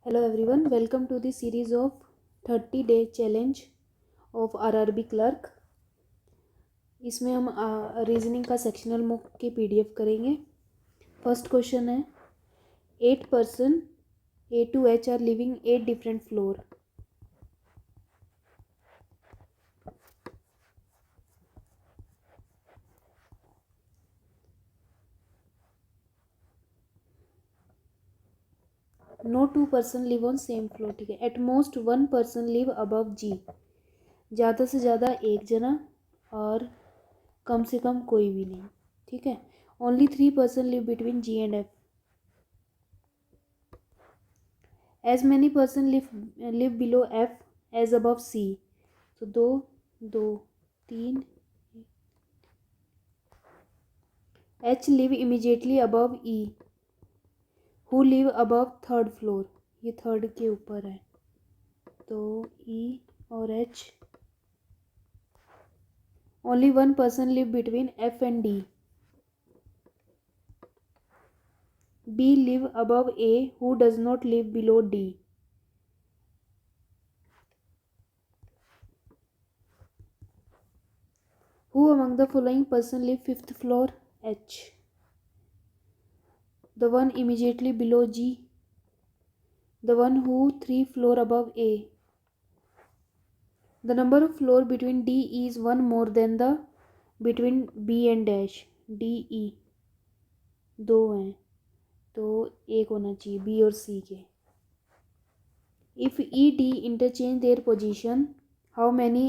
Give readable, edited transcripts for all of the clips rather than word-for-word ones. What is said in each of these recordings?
Hello everyone, welcome to the series of 30-day challenge of RRB clerk. इसमें हम reasoning का sectional मुक की PDF करेंगे. फर्स्ट क्वेश्चन है 8 person A to H are living 8 different floor. No 2 person live on same floor. ठीक है. At most 1 person live above G. ज़्यादा से ज़्यादा एक जना और कम से कम कोई भी नहीं. ठीक है. Only 3 person live between G and F. As many person live below F as above C. तो दो दो तीन. H live immediately above E. Who live above third floor. ये थर्ड के ऊपर है तो E और H. Only one person live between F and D. B live above A. Who does not live below D. Who among the following person live fifth floor? H. The one immediately below G. The one who 3 floor above A. The number of floor between D E is one more than the between B and dash. D E दो हैं तो एक होना चाहिए B और C के. If E D interchange their position, how many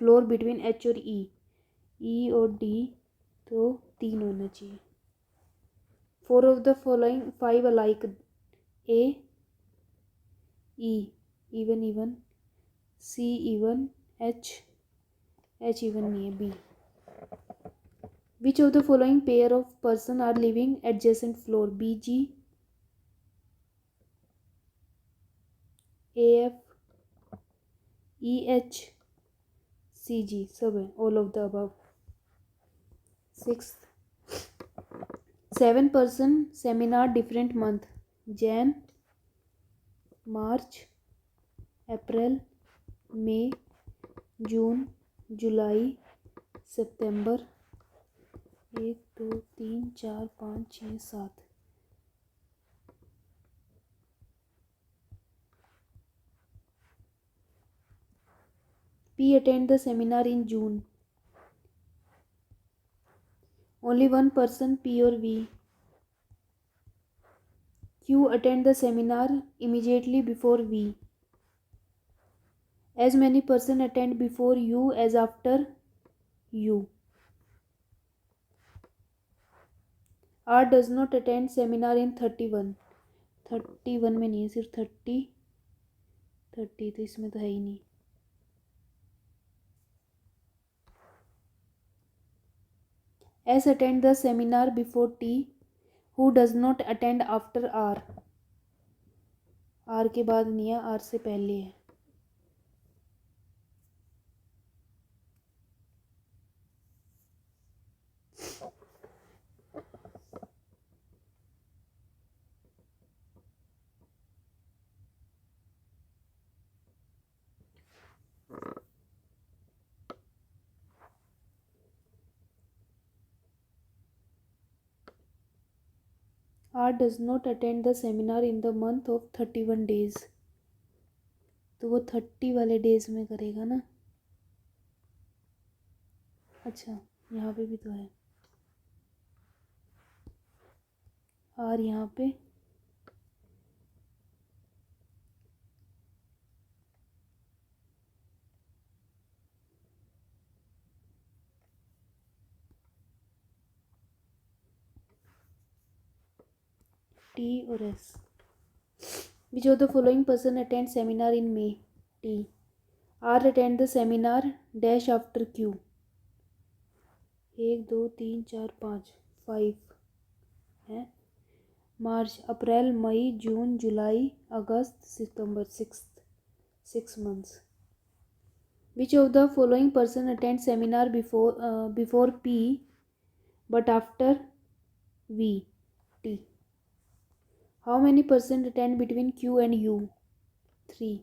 floor between H और E? E और D तो 3 होना चाहिए. 4 of the following 5 alike. A E even C even H even नहीं है. B. Which of the following pair of person are living adjacent floor? B G A F E H C G. सब है. All of the above. 6th 7 person seminar different month. Jan March April May June July September. 1 2 3 4 5 6 7. P attend the seminar in June. Only one person P or V. Q attend the seminar immediately before V. As many person attend before U as after U. R does not attend seminar in 31. 31 में नहीं है, सिर्फ 30 तो इसमें तो है ही नहीं. S attend the seminar before T. Who does not attend after R. R के बाद नहीं है, R से पहले है. R does not attend the seminar in the month of 31 days. तो वो 30 वाले डेज में करेगा ना. अच्छा यहाँ पे भी तो है. R यहाँ पे T और S. Which of the following person attend seminar in May? T. R attend the seminar dash after Q. 1 2 3 4 5 5 है. मार्च अप्रैल मई जून जुलाई अगस्त सितंबर. 6 months. Which of the following person attend seminar before P but after V? T. How many person attend between Q and U? 3.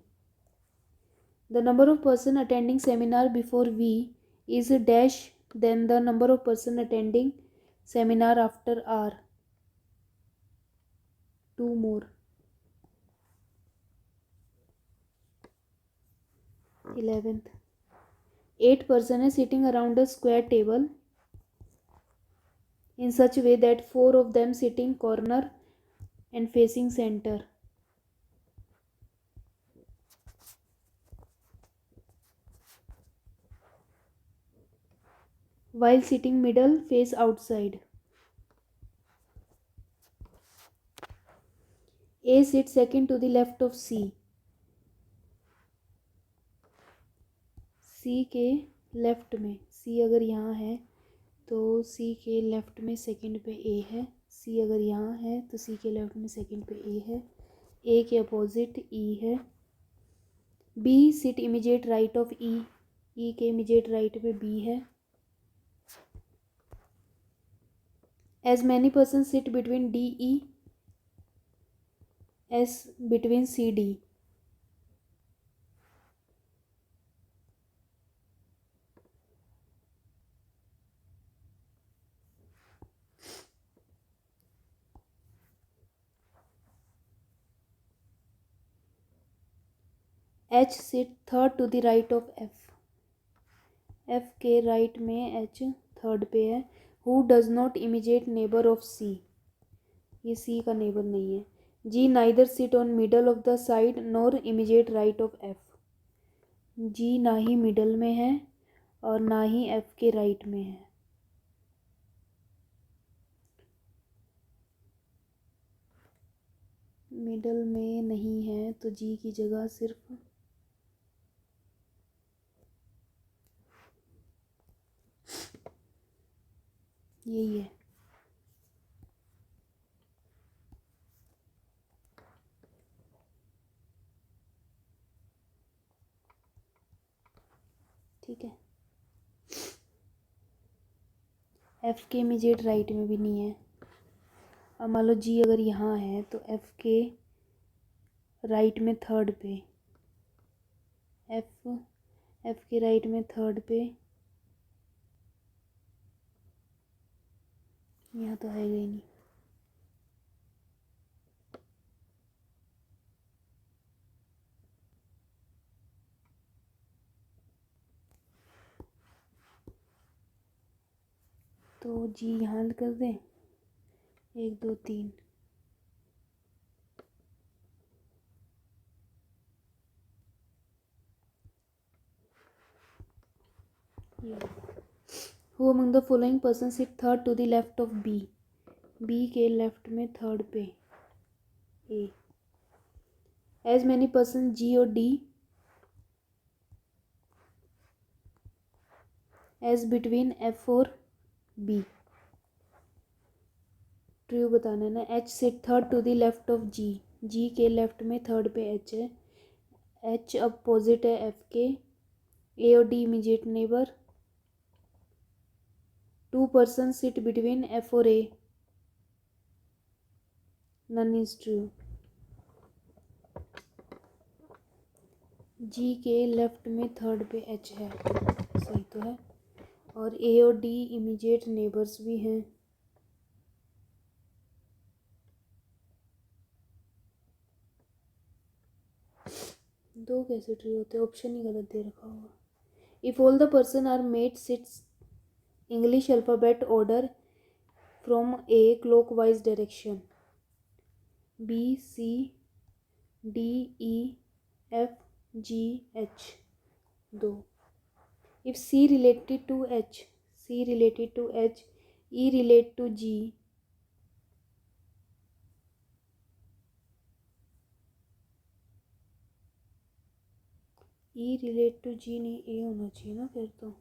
The number of person attending seminar before V is dash than the number of person attending seminar after R. 2 more. 11th. 8 person is sitting around a square table in such a way that 4 of them sitting corner and facing center. While sitting middle face outside. A sits second to the left of C. C के left में, C अगर यहाँ है तो C के left में second पे A है. C अगर यहाँ है तो C के लेफ्ट में सेकंड पे A है. A के अपोजिट E है. B sit immediate right of E. E के इमीडिएट राइट पे B है. As many persons sit between D E as between C D. H sit third to the right of F. F के right में H third पे है. Who does not immediate neighbor of C. ये C का neighbour नहीं है. G neither sit on middle of the side nor immediate right of F. G ना ही middle में है और ना ही F के राइट में है. मिडल में नहीं है तो G की जगह सिर्फ यही है. ठीक है. F के इमीडिएट राइट में भी नहीं है. अब मान लो G अगर यहाँ है तो F के राइट में थर्ड पे. F के राइट में थर्ड पे यहाँ तो है ही नहीं. तो G यहाँ कर दें. 1 2 3. Who among the following persons sit third to the left of B. B के लेफ्ट में थर्ड पे A. As many persons G और D as between F और B. ट्रू बताना है ना. H sit third to the left of G. G के left में थर्ड पे H है. H अपोजिट है F के. A और D immediate neighbour. 2 persons sit between F और A. None is true. G के लेफ्ट में थर्ड पे H है. सही तो है. और A और D इमीडिएट नेबर्स भी हैं. दो कैसे ट्रू होते हैं. ऑप्शन ही गलत दे रखा होगा. If all the person are made sits English alphabet order from A clockwise direction. B C D E F G H. 2. If C related to H, C related to H, E relate to G. E relate to G नहीं, A होना चाहिए ना फिर तो.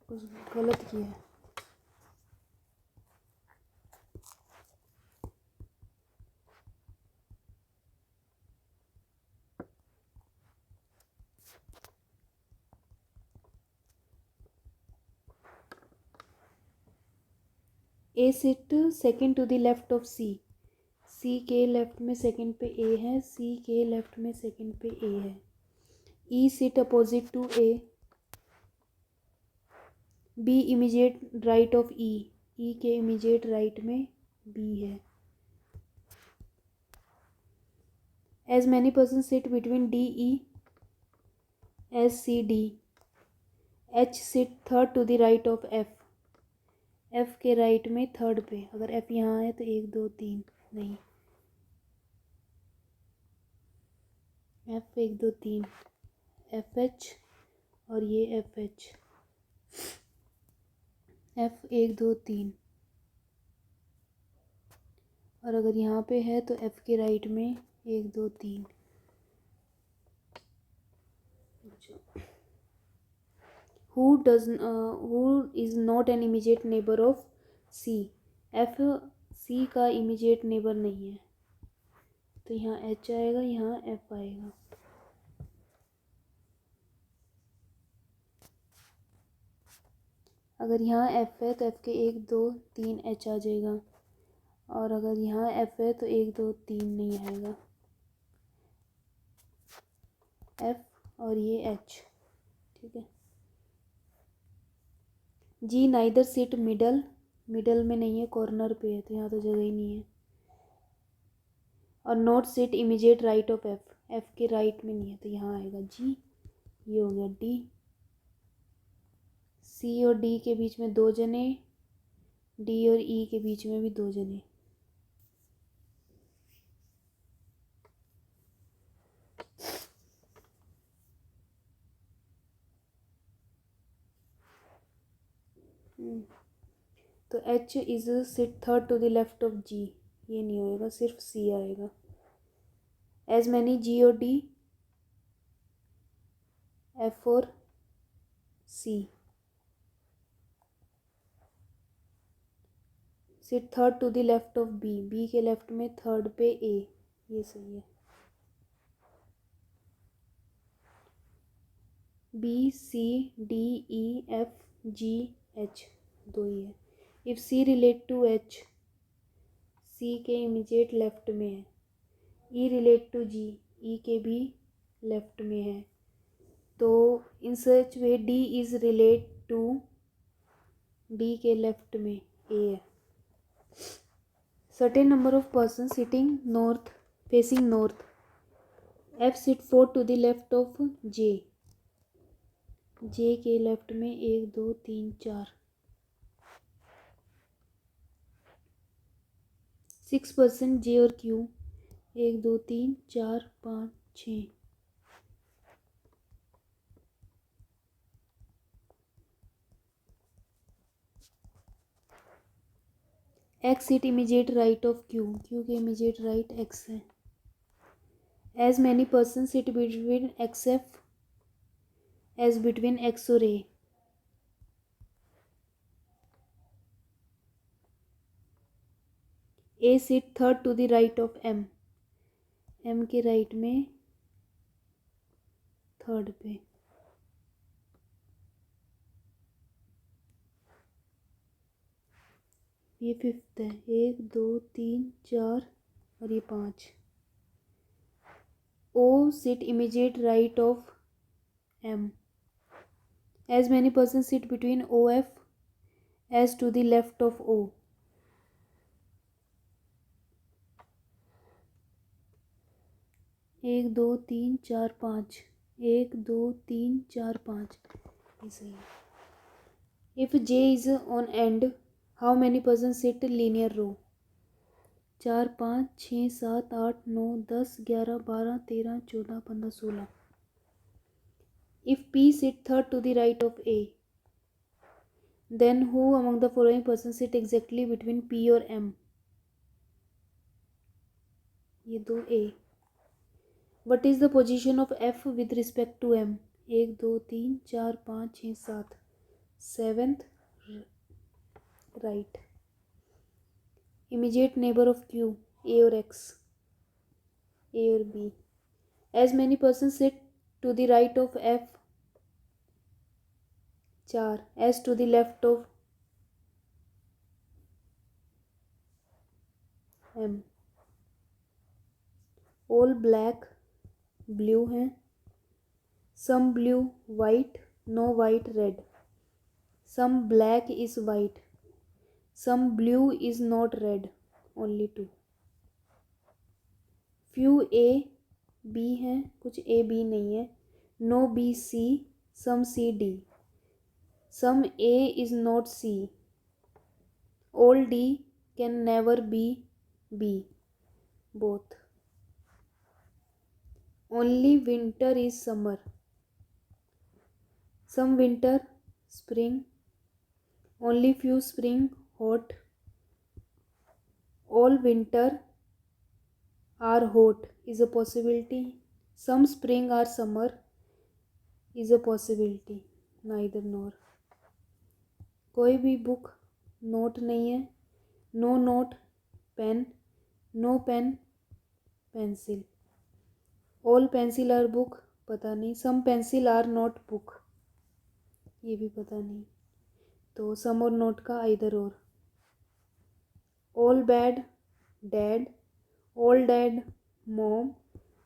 कुछ गलत किया है. A sit second to the left of C, C के लेफ्ट में सेकंड पे ए है, सी के लेफ्ट में सेकंड पे ए है। E sit opposite to A, B immediate right of E, E के इमीडिएट राइट में बी है। As many person sit between D E, as C D, H sit third to the right of F, F के right में third पे, अगर F यहाँ है तो 1 2 3 नहीं, एफ 1 2 3, एफ एच और ये एफ एच, एफ 1 2 3, और अगर यहाँ पे है तो एफ के राइट में 1 2 3। Who is not an immediate neighbour of C, F C का इमीडिएट नेबर नहीं है, तो यहाँ एच आएगा, यहाँ एफ आएगा। अगर यहाँ एफ है तो एफ के 1 2 3 एच आ जाएगा, और अगर यहाँ एफ है तो 1 2 3 नहीं आएगा, एफ और ये एच, ठीक है। जी नाइदर सिट मिडल, मिडल में नहीं है, कॉर्नर पे है, तो यहाँ तो जगह ही नहीं है। और not sit immediate right of F, F के राइट में नहीं है, तो यहाँ आएगा जी। ये हो गया डी। सी और डी के बीच में 2 जने, डी और ई के बीच में भी 2 जने। तो H is sit third to the left of G, ये नहीं होएगा, सिर्फ सी आएगा। एज मैनी जी और डी, एफ और C, sit third to the left of B, B के लेफ्ट में थर्ड पे ए, ये सही है। B C D E F G H 2 ही है। If C relate to H, C के इमीडिएट लेफ्ट में है। ई रिलेट टू जी, ई के भी लेफ्ट में है। तो in such way D is relate to, D के लेफ्ट में ए है। Certain number of person sitting north, facing north, F sit fourth to the left of J, J के लेफ्ट में 1 2 3 4। 6 पर्सन जे और Q, 1 2 3 4 5 6। X sit immediate right of Q, Q के immediate right X है। As many person sit between X F, as between X और A sit third to the right of M, M के right में third पे। ये fifth है, 1 2 3 4 और ये 5। O sit immediate right of M, as many person sit between O F, as to the left of O. एक दो तीन चार पाँच, 1 2 3 4 5, ये सही है। If J is on end, how many person sit linear row, 4 5 6 7 8 9 10 11 12 13 14 15 16। If P sit third to the right of A, then who among the following person sit exactly between P और M, ये 2 ए। What is the position of F with respect to M, 1 2 3 4 5 6 7, 7th right. Immediate neighbour of Q, A और X, A और B. As many person sit to the right of F, 4, as to the left of M। All black blue हैं, some blue white, no white red, some black is white, some blue is not red, only two. Few A B हैं, कुछ A B नहीं है, no B C, some C D, some A is not C, all D can never be B, both. Only winter is summer, some winter spring, only few spring hot, all winter are hot is a possibility, some spring or summer is a possibility, neither nor। कोई भी book note नहीं है, no note pen, no pen pencil, all pencil are book पता नहीं, some pencil are not book ये भी पता नहीं, तो सम और नोट का either or. All bad dad, all dad mom,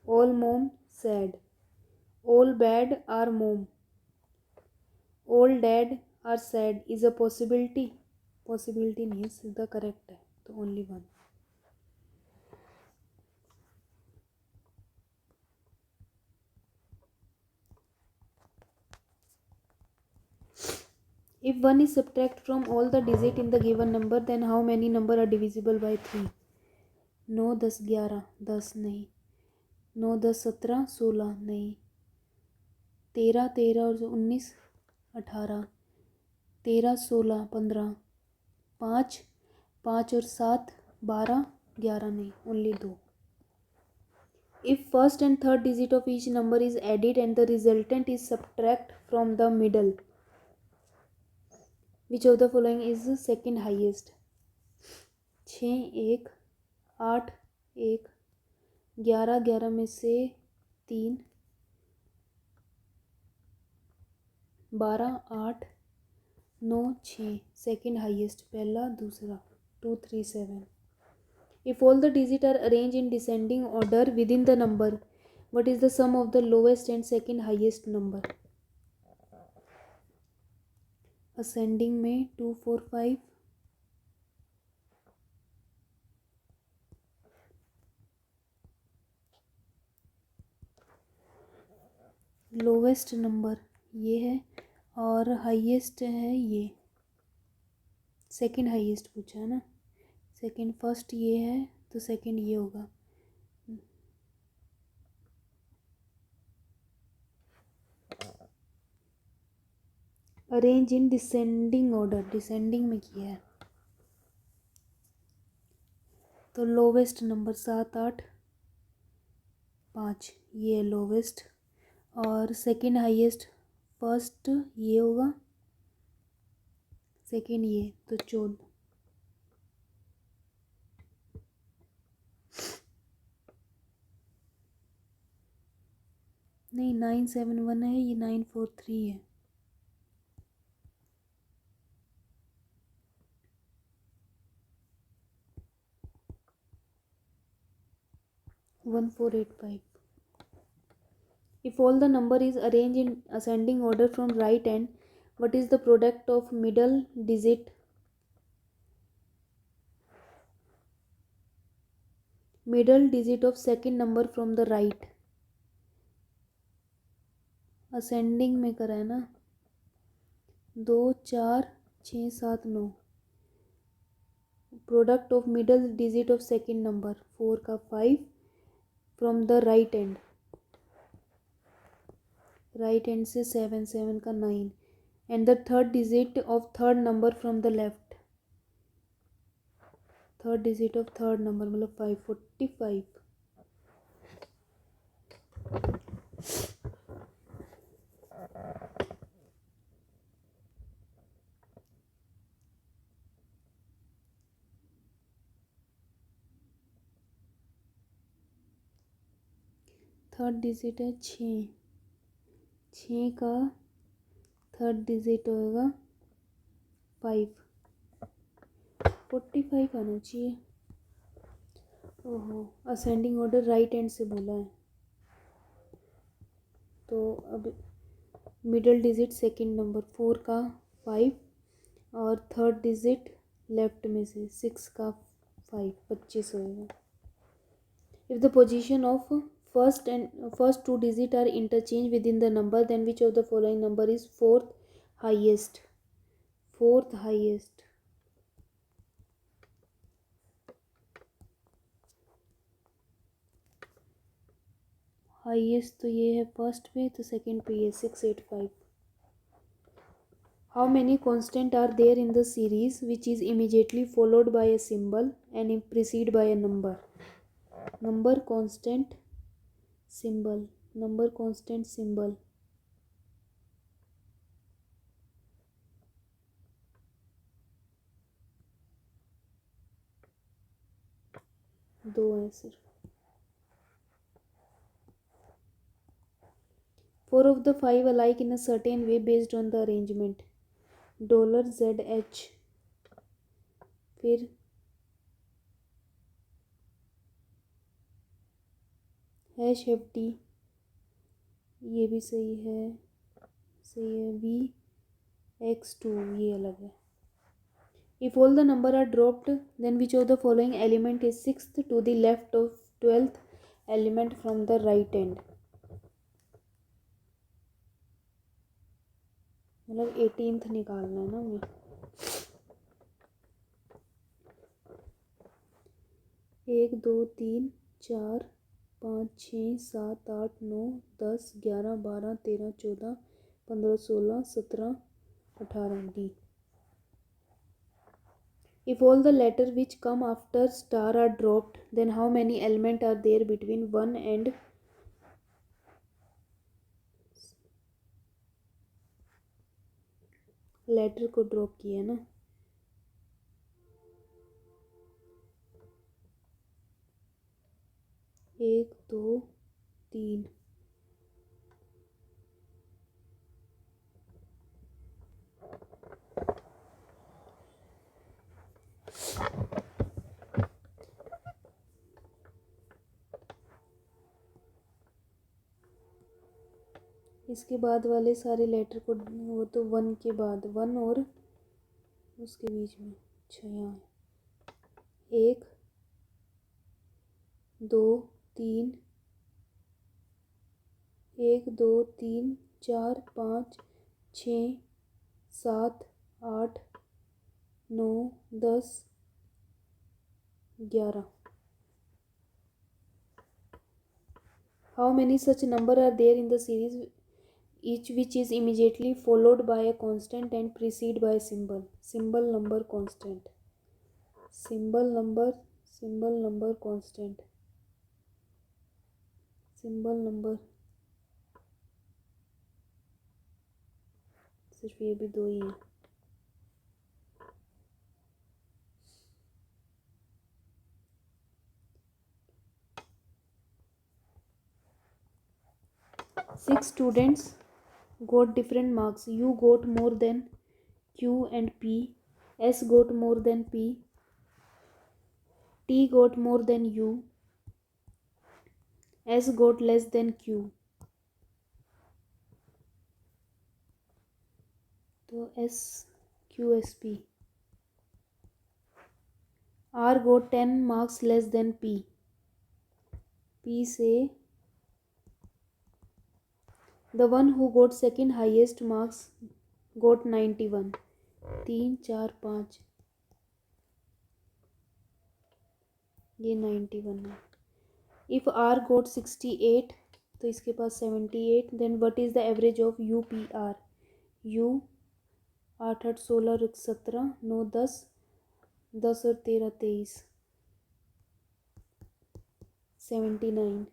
all mom sad, all bad are mom, all dad are sad is a possibility, possibility नहीं सीधा करेक्ट है, तो only one. If 1 is subtract from all the digit in the given number, then how many number are divisible by 3? 9 10 11 10 नहीं, 9 10 17 16 नहीं, 13 13 और 19 18, 13 16 15, 5 5 और 7 12 11 नहीं, only 2। If first and third digit of each number is added and the resultant is subtract from the middle, which of the following is the second highest? 6 1 8 1, 11 11 में से 3, 12 8 9 6, second highest पहला दूसरा 2 3 7। If all the digits are arranged in descending order within the number, what is the sum of the lowest and second highest number? Ascending में 2 4 5, lowest number ये है और highest है ये, सेकंड हाईएस्ट पूछा है ना, सेकंड फर्स्ट ये है तो सेकंड ये होगा। Arrange in descending order, descending में किया है, तो लोवेस्ट नंबर 7 8 5 ये है लोवेस्ट, और सेकंड हाईएस्ट फर्स्ट ये होगा, सेकंड ये, तो 14। नहीं 9 7 1 है, ये 9 4 3 है। One 4 8 5। If all the number is arranged in ascending order from right hand, what is the product of middle digit? Middle digit of second number from the right. Ascending में करा है ना, 2 4 6 7 9, product of middle digit of second number 4 का 5 from the right and, right and से 7 7 का 9, and the third digit of third number from the left, third digit of third number मतलब 5 45। Third digit है 6, 6 का थर्ड डिजिट होगा 5, 45 आना चाहिए। ओहो, असेंडिंग ऑर्डर राइट हैंड से बोला है, तो अब मिडल डिजिट सेकंड नंबर 4 का 5 और थर्ड डिजिट लेफ्ट में से 6 का 5, 25 होएगा। If the position of first two digit are interchange within the number, then which of the following number is fourth highest. Fourth highest, highest तो ये है first पे, तो सेकंड पे ये 685। How many constant are there in the series which is immediately followed by a symbol and preceded by a number. Number constant symbol, number constant symbol, दो है सिर्फ। Four of the five alike in a certain way based on the arrangement. $ZH, फिर #FD, ये भी सही है, सही है। VX2 ये अलग है। If all the number are dropped, then which of the following element is sixth to the left of 12th element from the right end? मतलब 18th निकालना है ना हमें। एक, दो, तीन, चार, 5, 6, 7, 8, 9, 10, 11, 12, 13, 14, 15, 16, 17, 18 D. If all the letters which come after star are dropped, then how many elements are there between 1 and letter को ड्रॉप किया है ना। एक, दो, तीन, इसके बाद वाले सारे लेटर को, वो तो 1 के बाद 1 और उसके बीच में 6 यहाँ है। 1, 2, 3, 1, 2, 3, 4, 5, 6, 7, 8, 9, 10, 11। How many such number are there in the series, each which is immediately followed by a constant and preceded by a symbol? Symbol number constant, symbol number constant, symbol number, सिर्फ ये भी दो ही है। Six students got different marks. U got more than Q and P. S got more than P. T got more than U. S got less than Q. तो S Q S P. R got 10 marks less than P. P से the one who got second highest marks got 91. 3, 4, 5, ये 91 है। If R got 68, तो इसके पास 78, then what is the average of UPR? U 8, 8, 16, 17, 9, 10, 10 और 13, 23, 79.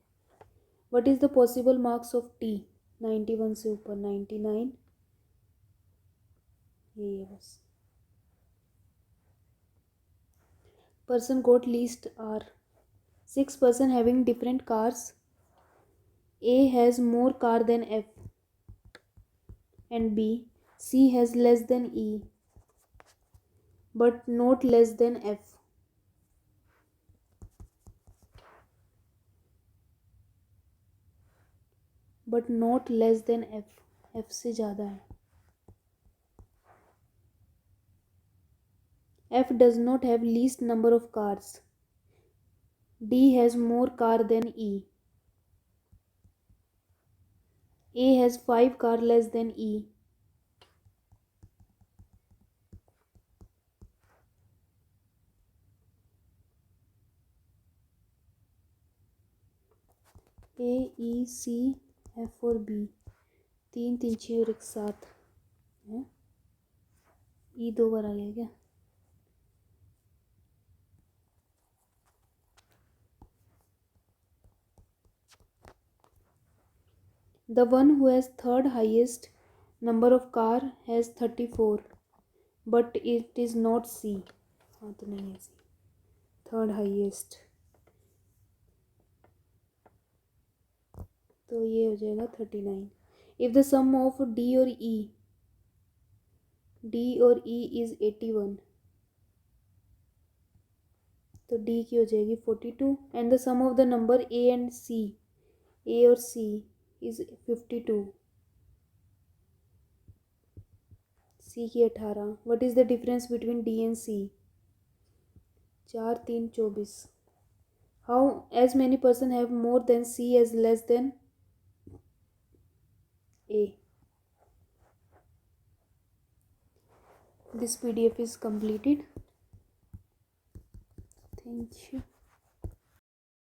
What is the possible marks of T? 91 से ऊपर 99, यही है बस। Person got least R. 6 person having different cars. A has more car than F and B. C has less than E but not less than F. But not less than F, F से ज़्यादा है। F does not have least number of cars, D has more car than E, A has 5 car less than E. A, E, C, F और B, 3 3 6 और 1 7 है। E 2 बार आ गया क्या? The one who has third highest number of car has 34, but it is not C. हाँ तो नहीं है C, third highest, तो ये हो जाएगा 39। If the sum of D और E, D और E इज़ 81, तो D की हो जाएगी 42, and the sum of the number A and C, A और C इज़ 52, C की 18। What is the difference between D and C? 4 3 24। How as many person have more than C as less than A? This PDF is completed. Thank you.